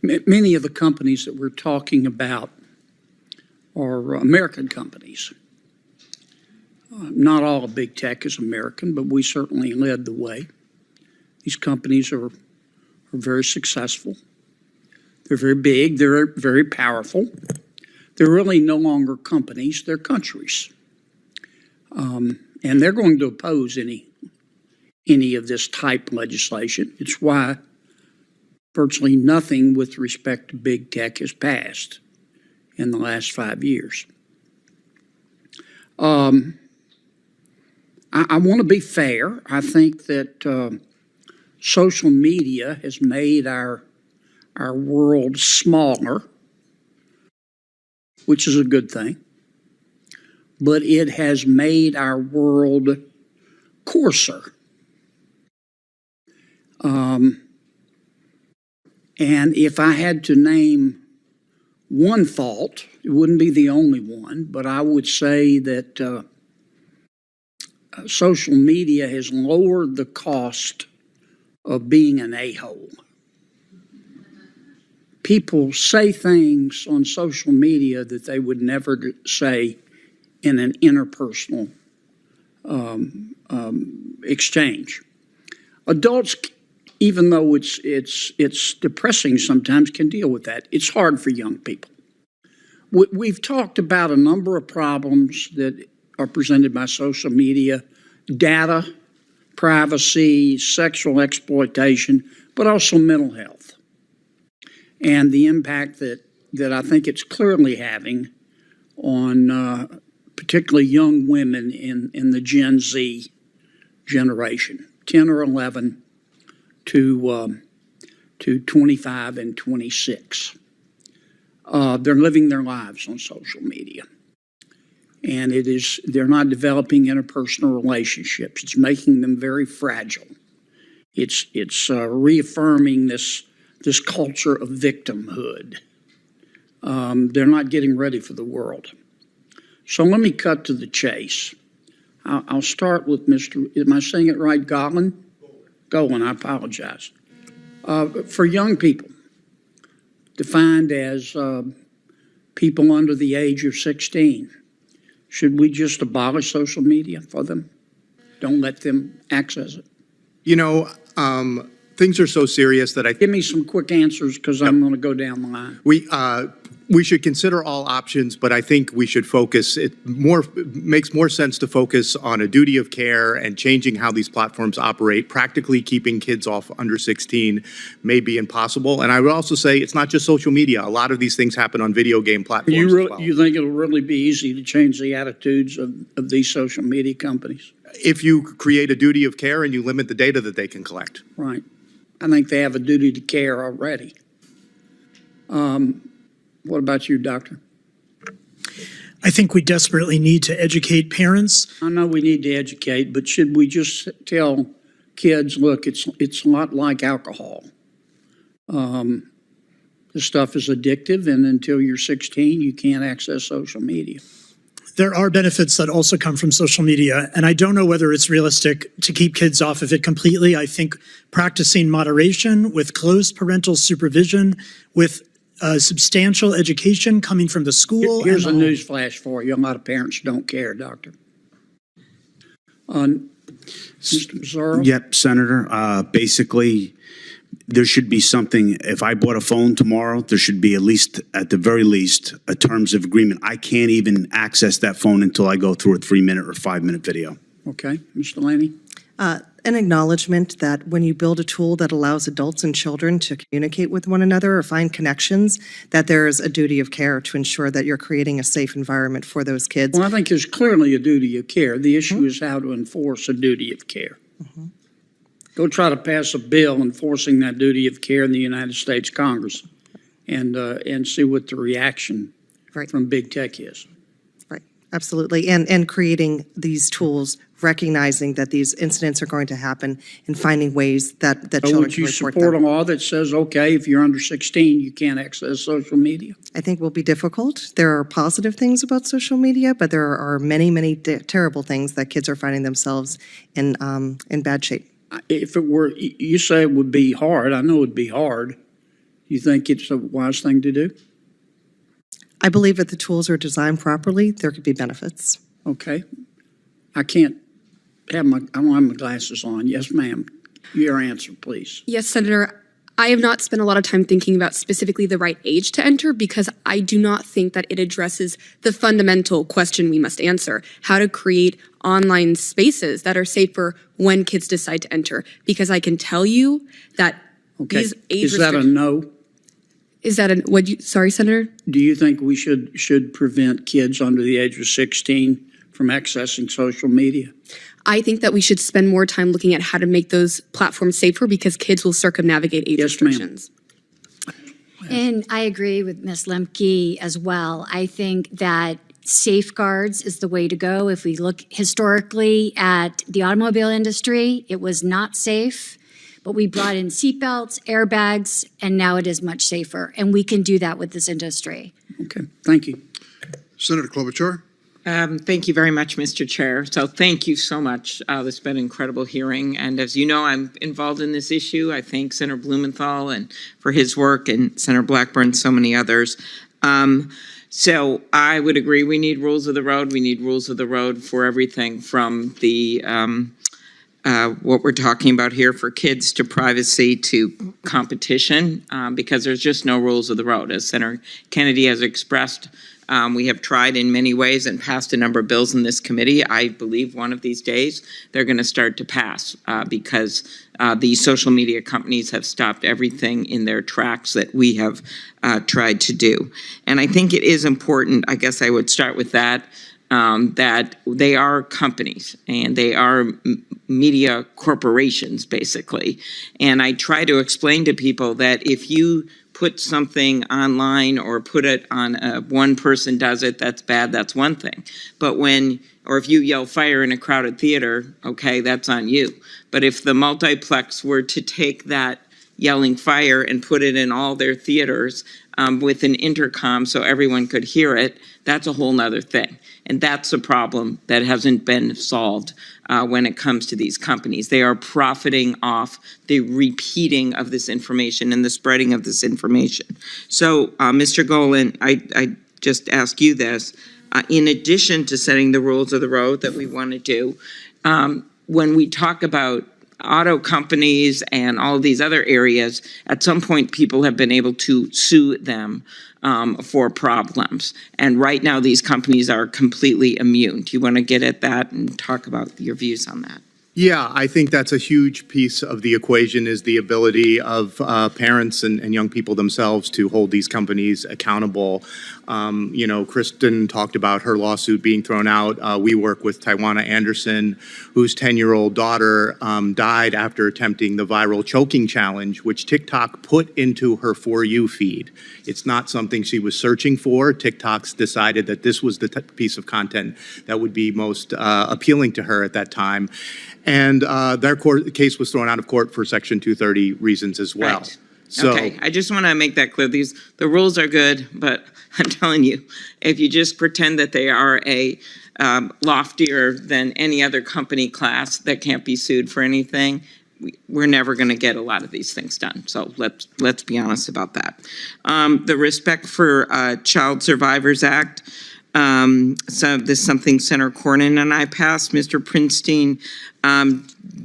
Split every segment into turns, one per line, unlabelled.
Many of the companies that we're talking about are American companies. Not all of big tech is American, but we certainly led the way. These companies are very successful. They're very big. They're very powerful. They're really no longer companies. They're countries. And they're going to oppose any of this type legislation. It's why virtually nothing with respect to big tech has passed in the last 5 years. I want to be fair. I think that social media has made our world smaller, which is a good thing. But it has made our world coarser. And if I had to name one fault, it wouldn't be the only one, but I would say that social media has lowered the cost of being an a-hole. People say things on social media that they would never say in an interpersonal exchange. Adults, even though it's depressing sometimes, can deal with that. It's hard for young people. We've talked about a number of problems that are presented by social media: data, privacy, sexual exploitation, but also mental health, and the impact that I think it's clearly having on particularly young women in the Gen Z generation, 10 or 11 to 25 and 26. They're living their lives on social media. And they're not developing interpersonal relationships. It's making them very fragile. It's reaffirming this culture of victimhood. They're not getting ready for the world. So let me cut to the chase. I'll start with am I saying it right, Golan? Golan, I apologize. For young people, defined as people under the age of 16, should we just abolish social media for them? Don't let them access it?
You know, things are so serious that
Give me some quick answers, because I'm going to go down the line.
We should consider all options, but I think we should focus. It makes more sense to focus on a duty of care and changing how these platforms operate. Practically keeping kids off under 16 may be impossible. And I would also say it's not just social media. A lot of these things happen on video game platforms as well.
You think it'll really be easy to change the attitudes of these social media companies?
If you create a duty of care and you limit the data that they can collect.
Right. I think they have a duty to care already. What about you, Doctor?
I think we desperately need to educate parents.
I know we need to educate, but should we just tell kids, look, it's a lot like alcohol. This stuff is addictive, and until you're 16, you can't access social media.
There are benefits that also come from social media, and I don't know whether it's realistic to keep kids off of it completely. I think practicing moderation with close parental supervision, with substantial education coming from the school.
Here's a news flash for you. A lot of parents don't care, Doctor. Mr. Mazzaro?
Yep, Senator. Basically, there should be something. If I bought a phone tomorrow, there should be at the very least, a terms of agreement. I can't even access that phone until I go through a 3-minute or 5-minute video.
Okay. Mr. Laney?
An acknowledgement that when you build a tool that allows adults and children to communicate with one another or find connections, that there is a duty of care to ensure that you're creating a safe environment for those kids.
Well, I think there's clearly a duty of care. The issue is how to enforce a duty of care. Go try to pass a bill enforcing that duty of care in the United States Congress and see what the reaction from big tech is.
Right, absolutely. And creating these tools, recognizing that these incidents are going to happen and finding ways that children can report them.
Would you support a law that says, okay, if you're under 16, you can't access social media?
I think will be difficult. There are positive things about social media, but there are many, many terrible things that kids are finding themselves in bad shape.
if it were, you say it would be hard. I know it would be hard. You think it's a wise thing to do?
I believe if the tools are designed properly, there could be benefits.
Okay. I don't have my glasses on. Yes, ma'am. Your answer, please.
Yes, Senator. I have not spent a lot of time thinking about specifically the right age to enter because I do not think that it addresses the fundamental question we must answer: how to create online spaces that are safer when kids decide to enter. Because I can tell you that these age
Is that a no?
Is that sorry, Senator?
Do you think we should prevent kids under the age of 16 from accessing social media?
I think that we should spend more time looking at how to make those platforms safer because kids will circumnavigate age restrictions.
And I agree with Ms. Lemke as well. I think that safeguards is the way to go. If we look historically at the automobile industry, it was not safe, but we brought in seatbelts, airbags, and now it is much safer. And we can do that with this industry.
Okay, thank you.
Senator Klobuchar.
Thank you very much, Mr. Chair. So thank you so much. This has been an incredible hearing. And as you know, I'm involved in this issue. I thank Senator Blumenthal and for his work and Senator Blackburn and so many others. So I would agree we need rules of the road. We need rules of the road for everything from the what we're talking about here for kids to privacy to competition because there's just no rules of the road. As Senator Kennedy has expressed, we have tried in many ways and passed a number of bills in this committee. I believe one of these days they're going to start to pass because these social media companies have stopped everything in their tracks that we have tried to do. And I think it is important, I guess I would start with that, that they are companies and they are media corporations, basically. And I try to explain to people that if you put something online or put it on one person does it, that's bad, that's one thing. But or if you yell fire in a crowded theater, okay, that's on you. But if the multiplex were to take that yelling fire and put it in all their theaters with an intercom so everyone could hear it, that's a whole nother thing. And that's a problem that hasn't been solved when it comes to these companies. They are profiting off the repeating of this information and the spreading of this information. So, Mr. Golan, I just ask you this. In addition to setting the rules of the road that we want to do, when we talk about auto companies and all of these other areas, at some point people have been able to sue them for problems. And right now these companies are completely immune. Do you want to get at that and talk about your views on that?
Yeah, I think that's a huge piece of the equation is the ability of parents and young people themselves to hold these companies accountable. Kristen talked about her lawsuit being thrown out. We work with Tawana Anderson, whose 10-year-old daughter died after attempting the viral choking challenge, which TikTok put into her For You feed. It's not something she was searching for. TikTok's decided that this was the piece of content that would be most appealing to her at that time. And their case was thrown out of court for Section 230 reasons as well.
Right.
So,
okay, I just want to make that clear. The rules are good, but I'm telling you, if you just pretend that they are a loftier than any other company class that can't be sued for anything, we're never going to get a lot of these things done. So let's be honest about that. The Respect for Child Survivors Act. So this is something Senator Cornyn and I passed. Mr. Prinstein,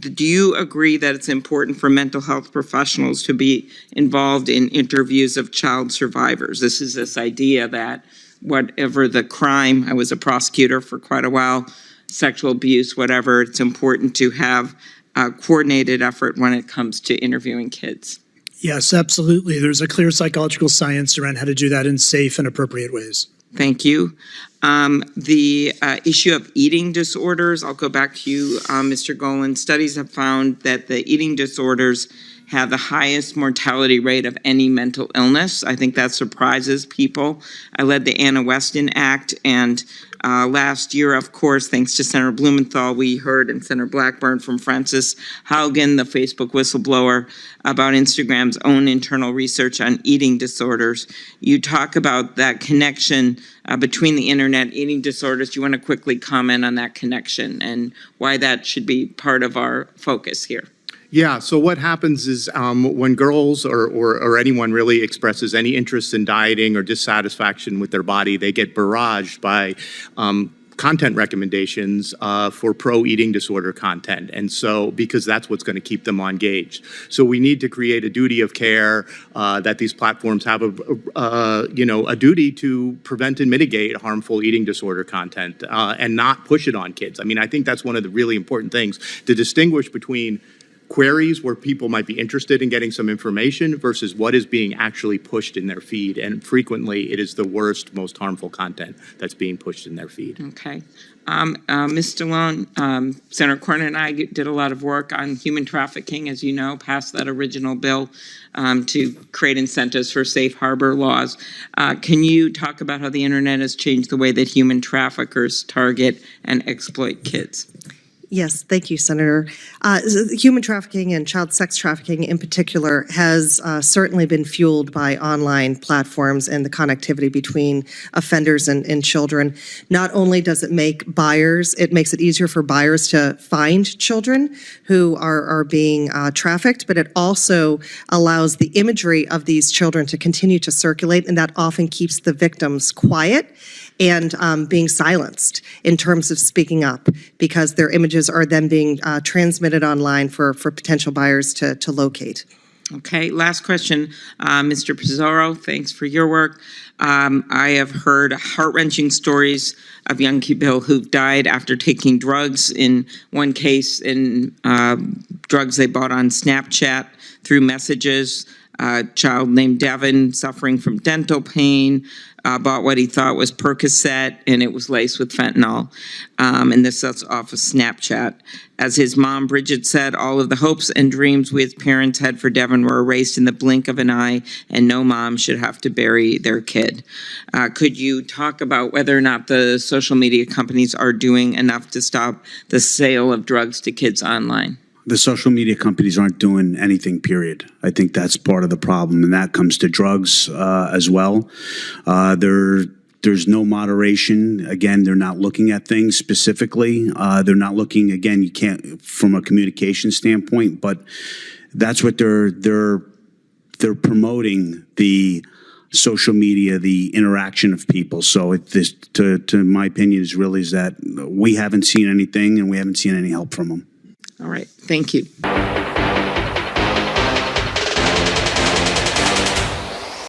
do you agree that it's important for mental health professionals to be involved in interviews of child survivors? This is this idea that whatever the crime, I was a prosecutor for quite a while, sexual abuse, whatever, it's important to have a coordinated effort when it comes to interviewing kids.
Yes, absolutely. There's a clear psychological science around how to do that in safe and appropriate ways.
Thank you. The issue of eating disorders, I'll go back to you, Mr. Golan. Studies have found that the eating disorders have the highest mortality rate of any mental illness. I think that surprises people. I led the Anna Weston Act, and last year, of course, thanks to Senator Blumenthal, we heard, and Senator Blackburn, from Frances Haugen, the Facebook whistleblower, about Instagram's own internal research on eating disorders. You talk about that connection between the internet, eating disorders. Do you want to quickly comment on that connection and why that should be part of our focus here?
Yeah, so what happens is when girls or anyone really expresses any interest in dieting or dissatisfaction with their body, they get barraged by content recommendations for pro-eating disorder content. And so, because that's what's going to keep them engaged. So we need to create a duty of care that these platforms have a duty to prevent and mitigate harmful eating disorder content and not push it on kids. I mean, I think that's one of the really important things to distinguish between queries where people might be interested in getting some information versus what is being actually pushed in their feed. And frequently, it is the worst, most harmful content that's being pushed in their feed.
Okay. Ms. Stallone, Senator Cornyn and I did a lot of work on human trafficking, as you know, passed that original bill to create incentives for safe harbor laws. Can you talk about how the internet has changed the way that human traffickers target and exploit kids?
Yes, thank you, Senator. Human trafficking and child sex trafficking in particular has certainly been fueled by online platforms and the connectivity between offenders and children. Not only does it make buyers, it makes it easier for buyers to find children who are being trafficked, but it also allows the imagery of these children to continue to circulate, and that often keeps the victims quiet and being silenced in terms of speaking up, because their images are then being transmitted online for potential buyers to locate.
Okay, last question. Mr. Pizzaro, thanks for your work. I have heard heart-wrenching stories of young people who've died after taking drugs. In one case, in drugs they bought on Snapchat through messages. A child named Devin, suffering from dental pain, bought what he thought was Percocet, and it was laced with fentanyl. And this is off of Snapchat. As his mom, Bridget, said, all of the hopes and dreams we as parents had for Devin were erased in the blink of an eye, and no mom should have to bury their kid. Could you talk about whether or not the social media companies are doing enough to stop the sale of drugs to kids online?
The social media companies aren't doing anything, period. I think that's part of the problem, and that comes to drugs as well. There's no moderation. Again, they're not looking at things specifically. They're not looking, again, you can't, from a communication standpoint, but that's what they're promoting, the social media, the interaction of people. So to my opinion, is that we haven't seen anything, and we haven't seen any help from them.
All right, thank you.